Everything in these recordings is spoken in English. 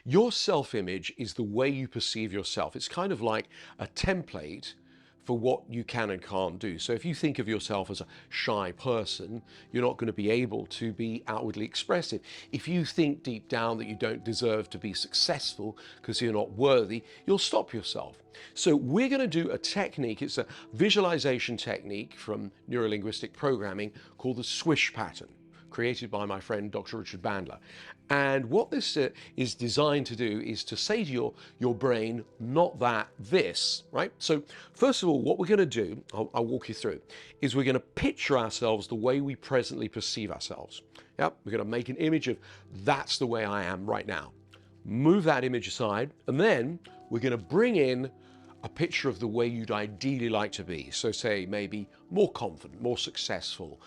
Your self-image is the way you perceive yourself. It's kind of like a template for what you can and can't do. So if you think of yourself as a shy person, you're not going to be able to be outwardly expressive. If you think deep down that you don't deserve to be successful because you're not worthy, you'll stop yourself. So we're going to do a technique. It's a visualization technique from neurolinguistic programming called the Swish Pattern, created by my friend Dr. Richard Bandler. And what this is designed to do is to say to your brain, not that, this, right? So first of all, what we're going to do, I'll walk you through, is we're going to picture ourselves the way we presently perceive ourselves. Yep, we're going to make an image of that's the way I am right now. Move that image aside, and then we're going to bring in a picture of the way you'd ideally like to be. So say maybe more confident, more successful,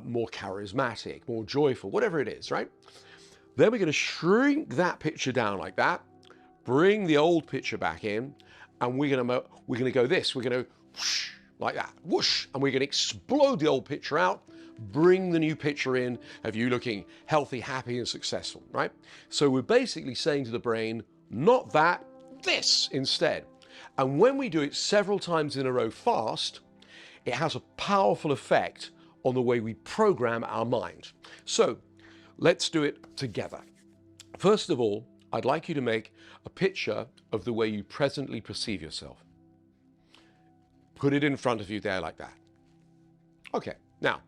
more charismatic, more joyful, whatever it is, right? Then we're going to shrink that picture down like that, bring the old picture back in, and we're going to go this. We're going to whoosh, like that, whoosh, and we're going to explode the old picture out, bring the new picture in of you looking healthy, happy, and successful, right? So we're basically saying to the brain, not that, this instead. And when we do it several times in a row fast, it has a powerful effect on the way we program our mind. So let's do it together. First of all, I'd like you to make a picture of the way you presently perceive yourself. Put it in front of you there like that. Okay, now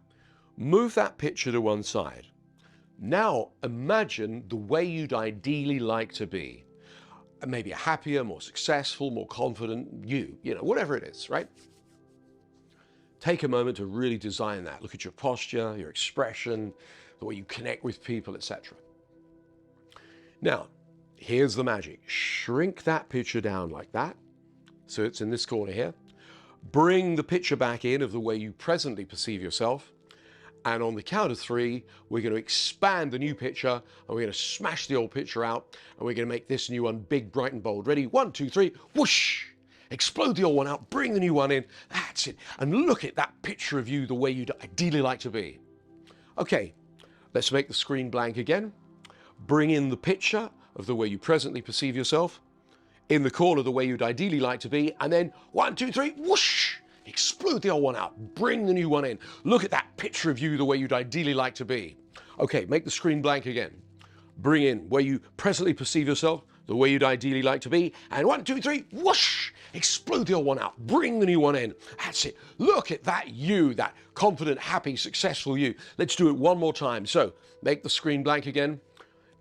move that picture to one side. Now imagine the way you'd ideally like to be. Maybe a happier, more successful, more confident you know, whatever it is, right? Take a moment to really design that. Look at your posture, your expression, the way you connect with people, etc. Now, here's the magic. Shrink that picture down like that. So it's in this corner here. Bring the picture back in of the way you presently perceive yourself. And on the count of 3, we're going to expand the new picture, and we're going to smash the old picture out, and we're going to make this new one big, bright, and bold. Ready? 1, 2, 3, whoosh! Explode the old one out, bring the new one in. That's it. And look at that picture of you the way you'd ideally like to be. Okay, let's make the screen blank again. Bring in the picture of the way you presently perceive yourself. In the corner, the way you'd ideally like to be. And then 1, 2, 3, whoosh! Explode the old one out, bring the new one in. Look at that picture of you the way you'd ideally like to be. Okay, make the screen blank again. Bring in where you presently perceive yourself, the way you'd ideally like to be. And 1, 2, 3, whoosh! Explode the old one out, bring the new one in. That's it. Look at that you, that confident, happy, successful you. Let's do it one more time. So make the screen blank again.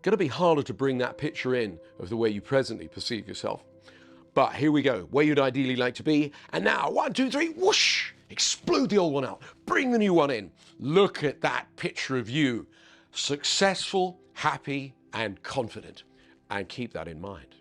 Going to be harder to bring that picture in of the way you presently perceive yourself. But here we go, where you'd ideally like to be. And now, 1, 2, 3, whoosh! Explode the old one out, bring the new one in. Look at that picture of you, successful, happy, and confident. And keep that in mind.